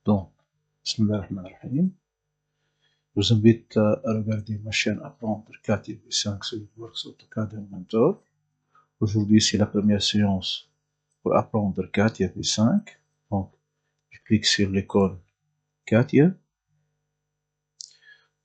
Donc, Bismillah ar-Rahman ar-Rahim. Je vous invite à regarder ma chaîne Apprendre 4 et 5 SolidWorks AutoCAD Inventor. Aujourd'hui, c'est la première séance pour apprendre 4 et 5. Donc, je clique sur l'icône Katia.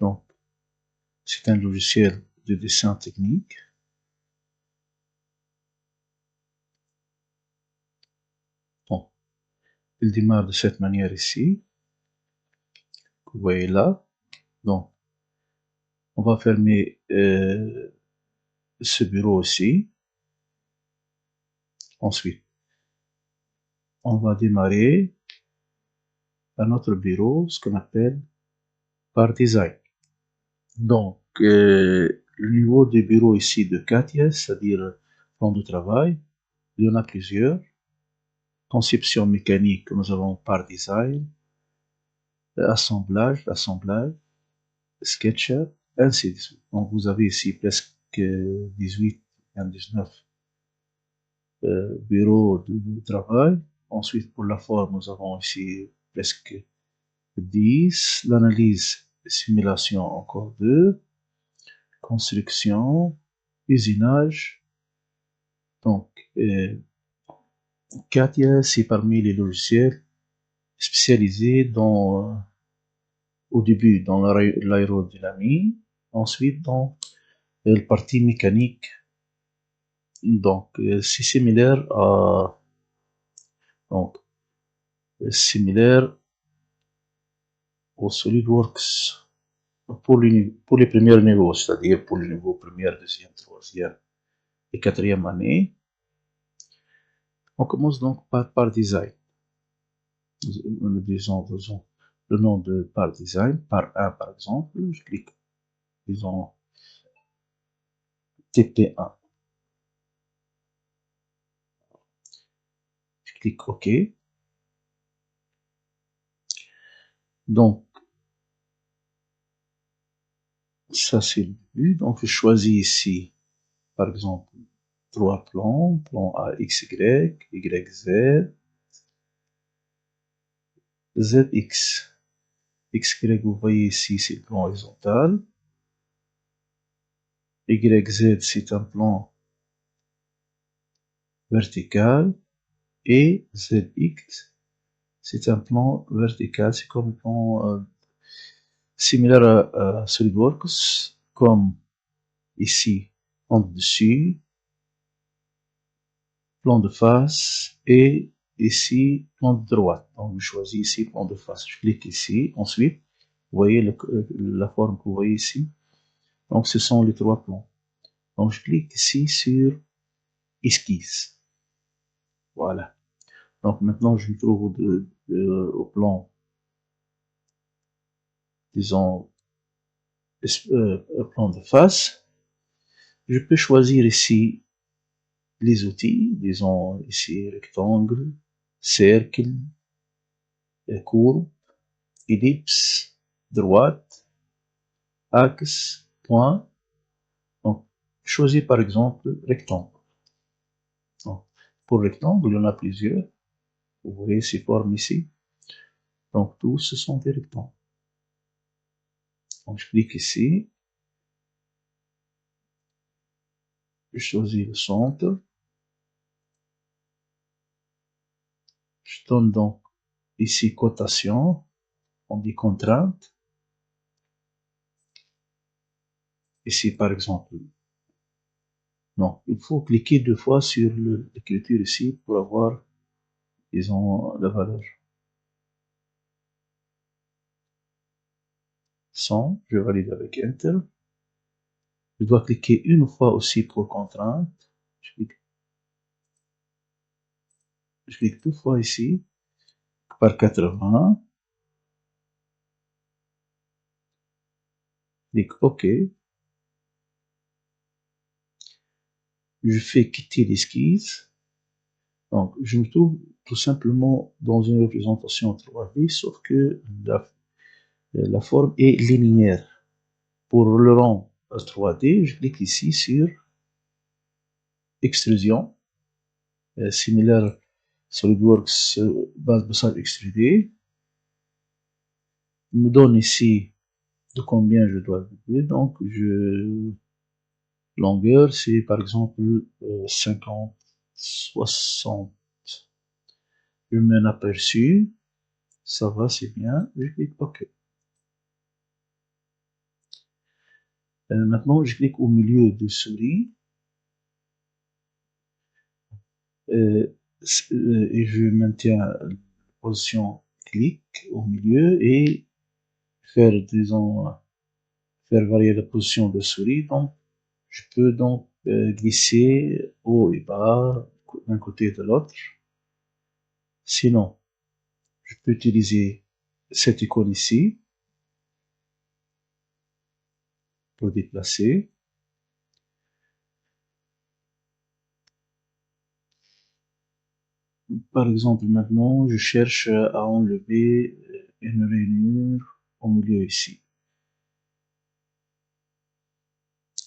Donc, c'est un logiciel de dessin technique. Bon, il démarre de cette manière ici. Vous voyez là. Donc, on va fermer ce bureau aussi. Ensuite, on va démarrer à notre bureau ce qu'on appelle par design. Donc, le niveau du bureau ici de Katia, c'est-à-dire plan de travail, il y en a plusieurs. Conception mécanique, nous avons par design, assemblage, SketchUp, ainsi de suite. Donc, vous avez ici presque 18, 19 bureaux de travail. Ensuite, pour la forme, nous avons ici presque 10. L'analyse, simulation, encore 2. Construction, usinage. Donc, Katia, c'est parmi les logiciels spécialisés dans, au début, dans l'aérodynamie, ensuite dans la partie mécanique. Donc, c'est similaire à, donc, similaire au SolidWorks pour les premiers niveaux, c'est-à-dire pour les niveaux première, deuxième, troisième et quatrième année. On commence donc par design. Nous disons le nom de par design, par 1 par exemple, je clique, disons TP1. Je clique OK. Donc, ça c'est le début. Donc, je choisis ici, par exemple, 3 plans, plan A, X, Y, Y, Z, Z, X. X, Y, vous voyez ici, c'est le plan horizontal. Y, Z, c'est un plan vertical. Et Z, X, c'est un plan vertical. C'est comme un plan similaire à SolidWorks, comme ici, en dessus, plan de face, et ici, plan de droite. Donc, je choisis ici, plan de face. Je clique ici. Ensuite, vous voyez la forme que vous voyez ici. Donc, ce sont les 3 plans. Donc, je clique ici sur Esquisse. Voilà. Donc, maintenant, je me trouve au plan, disons, plan de face. Je peux choisir ici les outils, disons ici rectangle, cercle, courbe, ellipse, droite, axe, point. Donc, choisis par exemple rectangle. Donc, pour rectangle, il y en a plusieurs. Vous voyez ces formes ici. Donc, tous ce sont des rectangles. Donc, je clique ici. Je choisis le centre. Je donne donc ici cotation. On dit contrainte. Ici, par exemple, non, il faut cliquer 2 fois sur l'écriture ici pour avoir, disons, la valeur. 100, je valide avec Enter. Je dois cliquer une fois aussi pour contrainte. Je clique 2 fois ici, par 80. Je clique OK. Je fais quitter l'esquisse. Donc, je me trouve tout simplement dans une représentation 3D, sauf que la forme est linéaire. Pour le rang 3D, je clique ici sur extrusion, similaire SolidWorks base basal extrudé. Il me donne ici de combien je dois vider, donc longueur, c'est par exemple 50, 60. Je mets un aperçu, ça va, c'est bien, je clique OK. Maintenant, je clique au milieu de souris et je maintiens la position clic au milieu et faire, disons, faire varier la position de souris. Donc, je peux donc glisser haut et bas d'un côté et de l'autre. Sinon, je peux utiliser cette icône ici pour déplacer. Par exemple, maintenant, je cherche à enlever une rainure au milieu ici.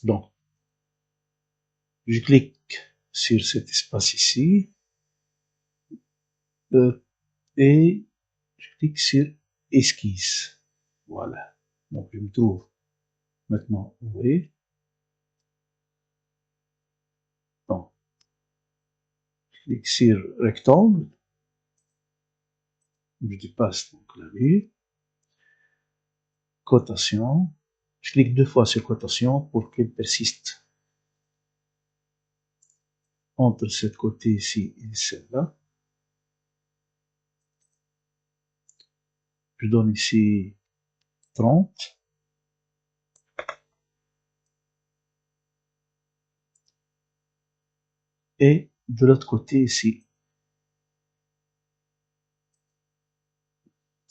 Donc, je clique sur cet espace ici et je clique sur esquisse. Voilà. Donc, je me trouve maintenant, vous voyez. Donc, je clique sur rectangle. Je dépasse donc la vue. Cotation. Je clique 2 fois sur cotation pour qu'elle persiste entre cette côté ici et celle-là. Je donne ici 30. Et de l'autre côté ici.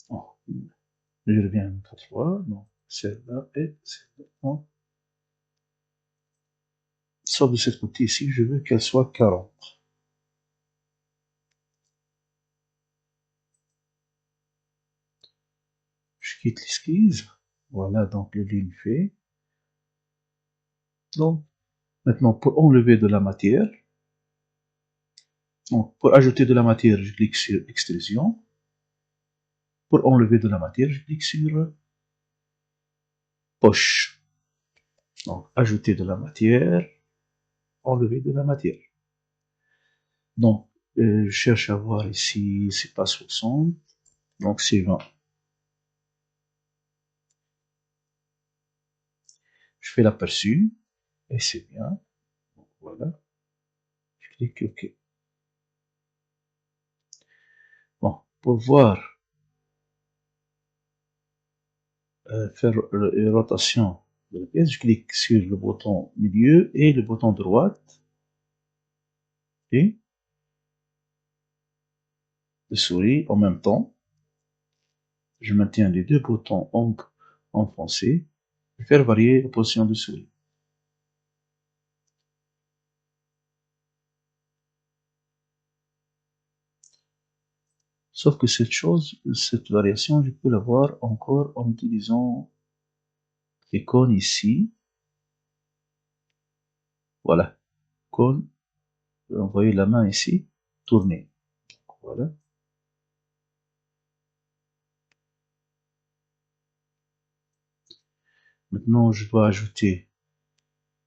Oh, je reviens une autre fois. Donc, celle-là et celle-là. Sauf de cette côté ici, je veux qu'elle soit 40. Je quitte l'esquisse. Voilà, donc le ligne fait. Donc, maintenant, pour enlever de la matière, donc pour ajouter de la matière, je clique sur extrusion. Pour enlever de la matière, je clique sur poche. Donc, ajouter de la matière, enlever de la matière. Donc, je cherche à voir ici, c'est pas 60, donc c'est 20. Je fais l'aperçu, et c'est bien. Donc, voilà. Je clique OK. Bon, pour voir faire une rotation de la pièce, je clique sur le bouton milieu et le bouton droite et de souris en même temps. Je maintiens les deux boutons enfoncés. Je vais faire varier la position de souris. Sauf que cette variation, je peux l'avoir encore en utilisant l'icône ici. Voilà. Icône, envoyer la main ici, tourner. Voilà. Maintenant, je dois ajouter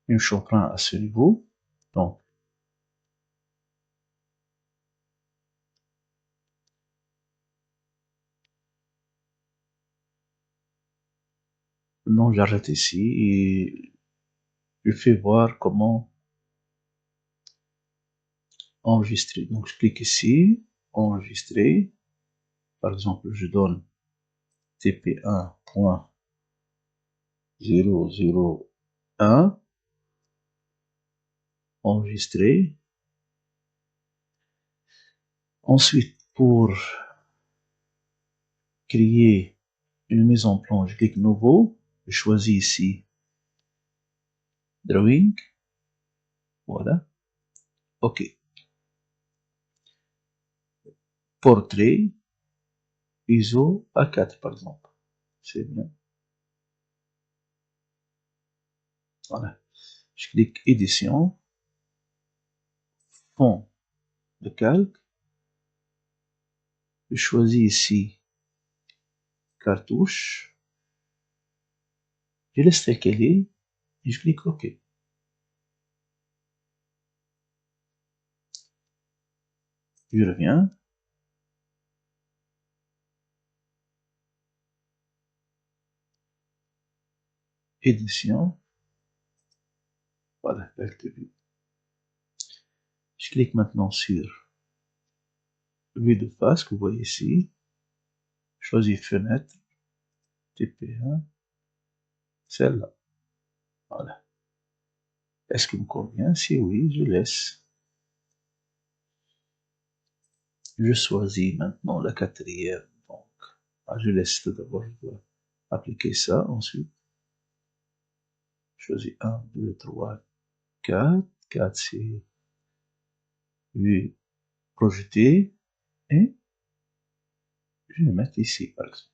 une champrin à ce niveau. Donc, maintenant, j'arrête ici et je fais voir comment enregistrer. Donc, je clique ici, enregistrer. Par exemple, je donne tp1.001, enregistrer. Ensuite, pour créer une mise en plan, je clique nouveau, je choisis ici drawing, voilà, OK. Portrait, ISO A4 par exemple, c'est bien. Voilà, je clique édition, fond de calque, je choisis ici cartouche, je laisse telle qu'elle est et je clique OK. Je reviens. Édition. Voilà, perte de vue. Je clique maintenant sur vue de face que vous voyez ici. Je choisis fenêtre, TP1, celle-là. Voilà. Est-ce qu'il me convient? Si oui, je laisse. Je choisis maintenant la quatrième. Donc, je laisse tout d'abord, je dois appliquer ça. Ensuite, je choisis 1, 2, 3, 4. 4, c'est vue projetée. Et je vais mettre ici, par exemple.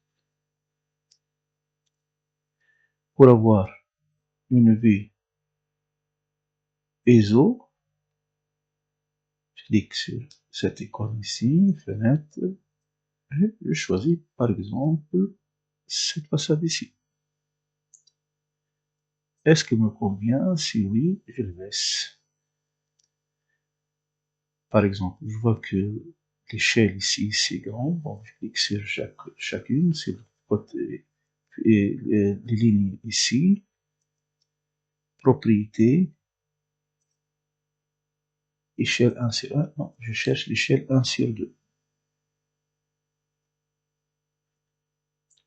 Pour avoir une vue ISO, je clique sur cette icône ici, fenêtre, et je choisis par exemple cette façade ici. Est-ce qu'il me convient? Si oui, je le laisse. Par exemple, je vois que l'échelle ici, c'est grand, bon, je clique sur chacune, sur le côté, et les lignes ici, propriété, échelle 1 sur 1, non, je cherche l'échelle 1 sur 2.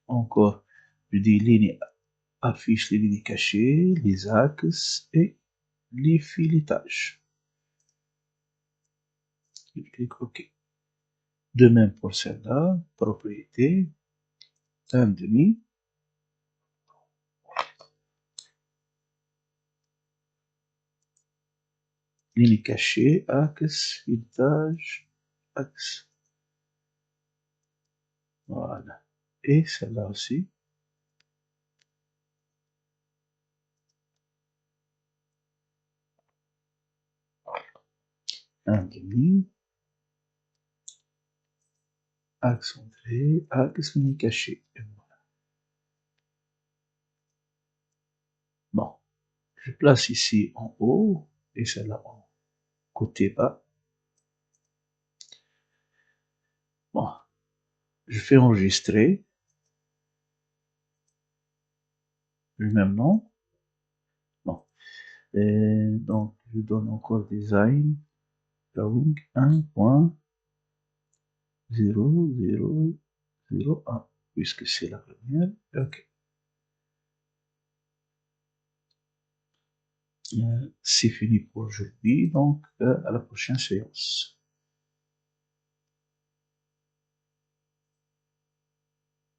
Encore, je dis ligne, affiche les lignes cachées, les axes et les filetages. Je clique OK. De même pour celle-là, propriété, 1,5. Ligne cachée, axe, filetage, axe. Voilà. Et celle-là aussi. Un demi. Axe entrée, axe ligne cachée. Et voilà. Bon. Je place ici en haut et celle-là en côté bas. Bon. Je fais enregistrer. Le même nom. Bon. Et donc, je donne encore design. Drawing 1.0001 puisque c'est la première. Ok. C'est fini pour aujourd'hui, donc à la prochaine séance.